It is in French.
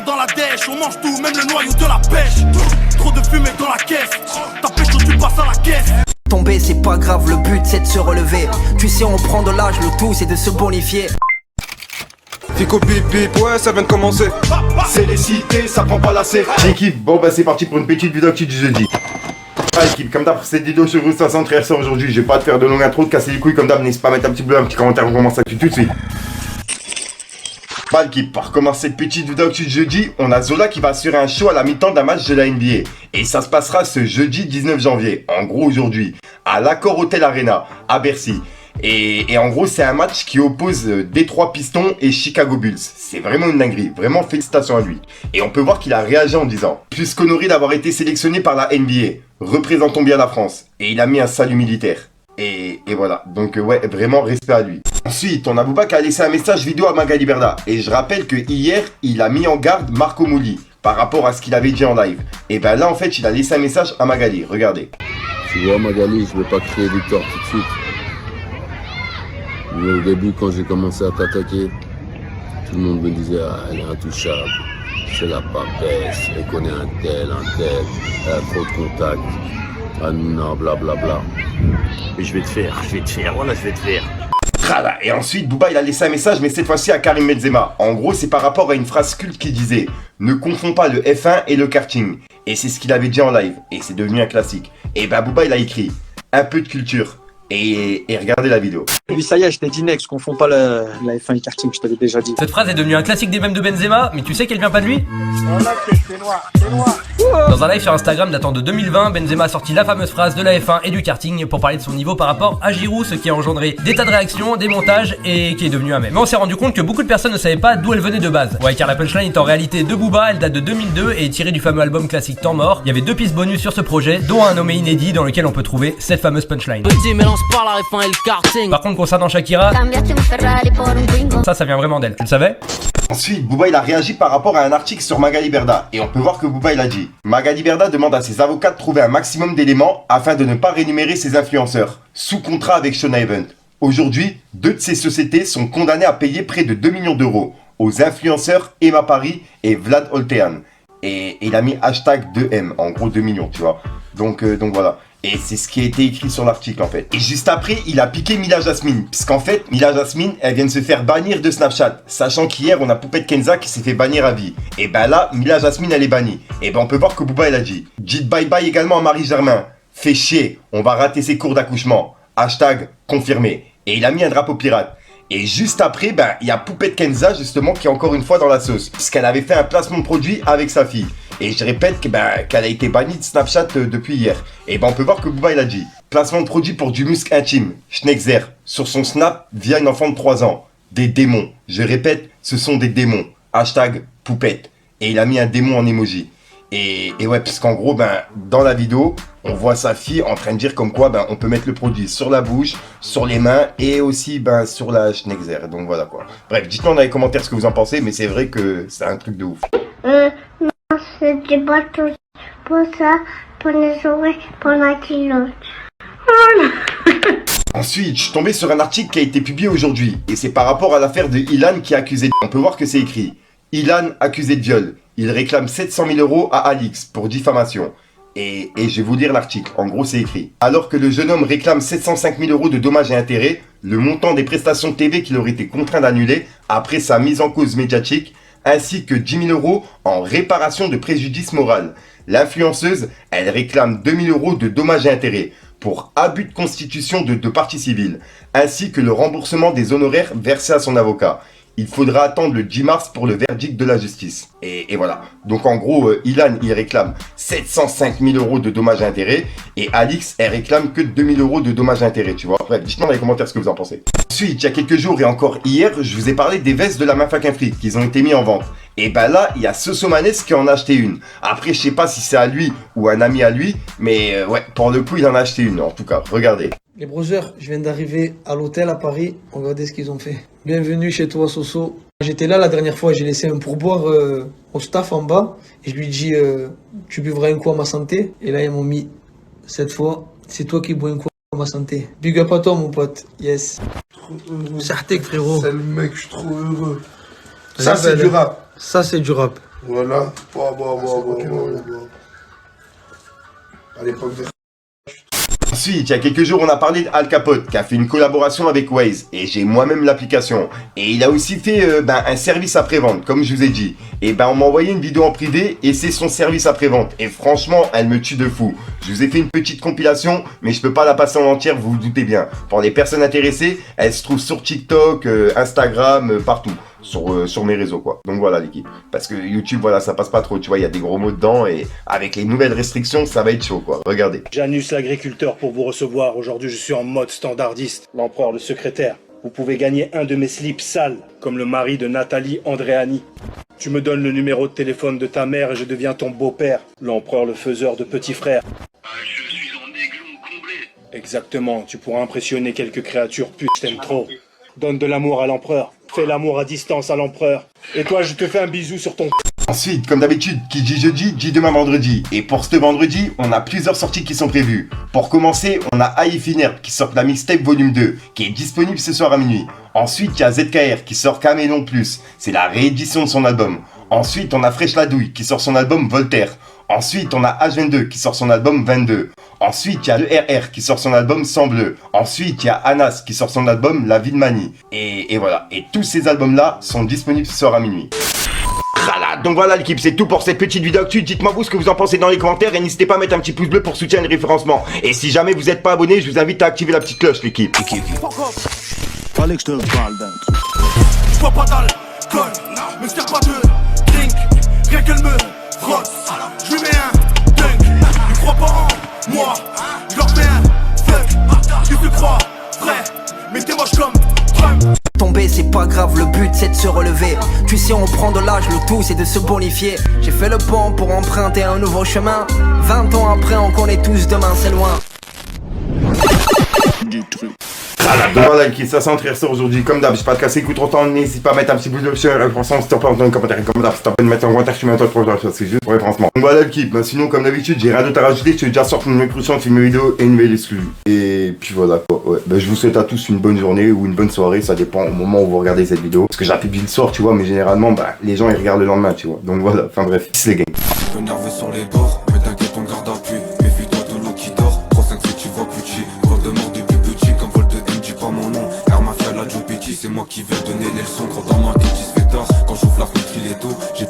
dans la dèche, on mange tout, même le noyau de la pêche. Trop de fumée dans la caisse, ta pêche tu passes à la caisse. Tomber c'est pas grave, le but c'est de se relever. Tu sais on prend de l'âge, le tout c'est de se bonifier. Fico bip bip, ouais ça vient de commencer. C'est les cités, ça prend pas la serre. L'équipe, bon bah c'est parti pour une petite vidéo actu du jeudi. Ah l'équipe, comme d'hab cette vidéo sur Route 500 sort aujourd'hui. Je vais pas te faire de longue intro, de casser les couilles comme d'hab. N'hésite pas à mettre un petit bleu, un petit commentaire, on commence actu tout de suite. Bah l'équipe, pour commencer cette petite vidéo actu du jeudi, on a Zola qui va assurer un show à la mi-temps d'un match de la NBA. Et ça se passera ce jeudi 19 janvier, en gros aujourd'hui, à l'Accor Hotel Arena, à Bercy. Et en gros, c'est un match qui oppose Détroit Pistons et Chicago Bulls. C'est vraiment une dinguerie. Vraiment, félicitations à lui. Et on peut voir qu'il a réagi en disant « Plus qu'honoré d'avoir été sélectionné par la NBA. Représentons bien la France. » Et il a mis un salut militaire. Et voilà. Donc ouais, vraiment respect à lui. Ensuite, on a Booba qui a laissé un message vidéo à Magali Berda. Et je rappelle que hier, il a mis en garde Marco Mouli par rapport à ce qu'il avait dit en live. Et ben là, en fait, il a laissé un message à Magali. Regardez. Tu vois Magali, je veux pas crier victoire tout de suite. Mais au début, quand j'ai commencé à t'attaquer, tout le monde me disait « Ah, elle est intouchable, c'est la papesse, elle connaît un tel, elle a trop de contacts, ah non, blablabla. » Mais je vais te faire, voilà, je vais te faire. Et ensuite, Booba, il a laissé un message, mais cette fois-ci à Karim Benzema. En gros, c'est par rapport à une phrase culte qui disait « Ne confonds pas le F1 et le karting. » Et c'est ce qu'il avait dit en live, et c'est devenu un classique. Et bah Booba, il a écrit « Un peu de culture ». Et regardez la vidéo. Oui, ça y est, je t'ai dit next, je confonds pas la F1 et le karting, je t'avais déjà dit. Cette phrase est devenue un classique des mèmes de Benzema, mais tu sais qu'elle vient pas de lui? C'est noir, c'est noir. Dans un live sur Instagram datant de 2020, Benzema a sorti la fameuse phrase de la F1 et du karting pour parler de son niveau par rapport à Giroud, ce qui a engendré des tas de réactions, des montages et qui est devenu un mème. Mais on s'est rendu compte que beaucoup de personnes ne savaient pas d'où elle venait de base. Ouais, car la punchline est en réalité de Booba, elle date de 2002 et est tirée du fameux album classique Temps Mort. Il y avait 2 pistes bonus sur ce projet, dont un nommé inédit dans lequel on peut trouver cette fameuse punchline. Petit mélange par la F1 et le karting. Par contre, concernant Shakira, ça vient vraiment d'elle, tu le savais? Ensuite, Booba il a réagi par rapport à un article sur Magali Berda. Et on peut voir que Booba il a dit « Magali Berda demande à ses avocats de trouver un maximum d'éléments afin de ne pas rémunérer ses influenceurs, sous contrat avec Sean Event. Aujourd'hui, 2 de ces sociétés sont condamnées à payer près de 2 millions d'euros aux influenceurs Emma Paris et Vlad Oltean. » Et il a mis hashtag 2M, en gros 2 millions, tu vois. Donc voilà. Et c'est ce qui a été écrit sur l'article en fait. Et juste après, il a piqué Mila Jasmine. Puisqu'en fait, Mila Jasmine, elle vient de se faire bannir de Snapchat. Sachant qu'hier, on a Poupette Kenza qui s'est fait bannir à vie. Et ben là, Mila Jasmine, elle est bannie. Et ben on peut voir que Booba, elle a dit. Dites bye bye également à Marie Germain. Fait chier, on va rater ses cours d'accouchement. Hashtag confirmé. Et il a mis un drapeau pirate. Et juste après, ben, il y a Poupette Kenza justement qui est encore une fois dans la sauce. Puisqu'elle avait fait un placement de produit avec sa fille. Et je répète qu'elle a été bannie de Snapchat depuis hier. Et ben on peut voir que Booba il a dit placement de produit pour du muscle intime, Schnexer, sur son Snap via une enfant de 3 ans. Des démons. Je répète, ce sont des démons. Hashtag poupette. Et il a mis un démon en emoji. Et ouais, puisqu'en gros, ben, dans la vidéo, on voit sa fille en train de dire comme quoi ben, on peut mettre le produit sur la bouche, sur les mains et aussi ben, sur la Schnexer. Donc voilà quoi. Bref, dites-moi dans les commentaires ce que vous en pensez, mais c'est vrai que c'est un truc de ouf. C'est du bateau pour ça, pour les oreilles, pour la culotte. Ensuite, je suis tombé sur un article qui a été publié aujourd'hui. Et c'est par rapport à l'affaire de Ilan qui est accusé. On peut voir que c'est écrit. Ilan accusé de viol. Il réclame 700 000 euros à Alix pour diffamation. Et je vais vous lire l'article. En gros, c'est écrit. Alors que le jeune homme réclame 705 000 euros de dommages et intérêts, le montant des prestations de TV qu'il aurait été contraint d'annuler après sa mise en cause médiatique, ainsi que 10 000 euros en réparation de préjudice moral. L'influenceuse, elle réclame 2 000 euros de dommages et intérêts pour abus de constitution de partie civile, ainsi que le remboursement des honoraires versés à son avocat. Il faudra attendre le 10 mars pour le verdict de la justice. Et voilà. Donc en gros, Ilan, il réclame 705 000 euros de dommages et intérêts. Et Alix, elle réclame que 2 000 euros de dommages et intérêts, tu vois. Bref, dites-moi dans les commentaires ce que vous en pensez. Ensuite, il y a quelques jours et encore hier, je vous ai parlé des vestes de la Mafia Fric qui ont été mis en vente. Et ben là, il y a Sosomanes qui en a acheté une. Après, je sais pas si c'est à lui ou un ami à lui. Mais ouais, pour le coup, il en a acheté une. En tout cas, regardez. Les brothers, je viens d'arriver à l'hôtel à Paris. Regardez ce qu'ils ont fait. Bienvenue chez toi, Soso. J'étais là la dernière fois, j'ai laissé un pourboire au staff en bas. Et je lui dis, tu buvras un coup à ma santé. Et là, ils m'ont mis, cette fois, c'est toi qui bois un coup à ma santé. Big up à toi, mon pote. Yes. Trop heureux. Sartek, frérot. C'est le mec, je suis trop heureux. Ça, c'est du rap. Ça, c'est du rap. Voilà. À l'époque de... Ensuite, il y a quelques jours, on a parlé d'Al Capote qui a fait une collaboration avec Waze et j'ai moi-même l'application. Et il a aussi fait un service après-vente, comme je vous ai dit. Et on m'a envoyé une vidéo en privé et c'est son service après-vente. Et franchement, elle me tue de fou. Je vous ai fait une petite compilation, mais je peux pas la passer en entière, vous vous doutez bien. Pour les personnes intéressées, elle se trouve sur TikTok, Instagram, partout. Sur mes réseaux quoi. Donc voilà l'équipe. Parce que YouTube voilà ça passe pas trop, tu vois, il y a des gros mots dedans et avec les nouvelles restrictions ça va être chaud quoi. Regardez. Janus l'agriculteur pour vous recevoir. Aujourd'hui je suis en mode standardiste. L'empereur le secrétaire. Vous pouvez gagner un de mes slips sales, comme le mari de Nathalie Andréani. Tu me donnes le numéro de téléphone de ta mère et je deviens ton beau-père. L'empereur le faiseur de petits frères. Je suis en aiglon comblé. Exactement, tu pourras impressionner quelques créatures putes, je t'aime trop. Donne de l'amour à l'empereur. Fais l'amour à distance à l'empereur. Et toi, je te fais un bisou sur ton... Ensuite, comme d'habitude, qui dit jeudi, dit demain vendredi. Et pour ce vendredi, on a plusieurs sorties qui sont prévues. Pour commencer, on a Aïfinerb qui sort la mixtape volume 2, qui est disponible ce soir à minuit. Ensuite, il y a ZKR qui sort Caméléon Plus. C'est la réédition de son album. Ensuite, on a Fresh Ladouille qui sort son album Voltaire. Ensuite, on a H22 qui sort son album 22. Ensuite, il y a le RR qui sort son album Sang Bleu. Ensuite, il y a Anas qui sort son album La Vie de Mani. Et voilà. Et tous ces albums-là sont disponibles ce soir à minuit. Donc voilà l'équipe, c'est tout pour cette petite vidéo actu. Dites-moi vous ce que vous en pensez dans les commentaires et n'hésitez pas à mettre un petit pouce bleu pour soutenir le référencement. Et si jamais vous n'êtes pas abonné, je vous invite à activer la petite cloche l'équipe. Fallait que je te parle d'un truc. Je vois pas d'alcool, me sers pas de drink. Rien qu'elle me frotte, je lui mets un dunk. Ils croient pas en moi, je leur mets un fuck. Tu te crois vrai, mais t'es moche comme Trump. Tomber c'est pas grave, le but c'est de se relever. Tu sais on prend de l'âge, le tout c'est de se bonifier. J'ai fait le pont pour emprunter un nouveau chemin. 20 ans après on connaît tous demain c'est loin. Donc voilà l'équipe, ça c'est ressort aujourd'hui. Comme d'hab, j'ai pas de casser, écoute autant, n'hésite pas à mettre un petit pouce bleu sur la référencement. Si t'as pas entendu un commentaire, si t'as pas de mettre un commentaire, tu mets un truc pour le faire, c'est juste pour le référencement. Donc voilà l'équipe, sinon comme d'habitude, j'ai rien d'autre à rajouter. Je suis déjà sorti une inclusion, une vidéo et une nouvelle exclue. Et puis voilà quoi, ouais. Je vous souhaite à tous une bonne journée ou une bonne soirée, ça dépend au moment où vous regardez cette vidéo. Parce que j'appuie le soir, tu vois, mais généralement, les gens ils regardent le lendemain, tu vois. Donc voilà, enfin bref, c'est les gangs. Un peu nerveux sur les bords, mais t'inquiète on garde appui. Méfie-toi de l'eau qui dort, 3-5 si tu vois plus petit. Vol de mort depuis petit, comme vol de M, dis pas mon nom. Air Mafia, la Joe Petit, c'est moi qui vais donner les leçons. Quand dans ma tête il se fait tard, quand j'ouvre la fenêtre il est tôt. J'ai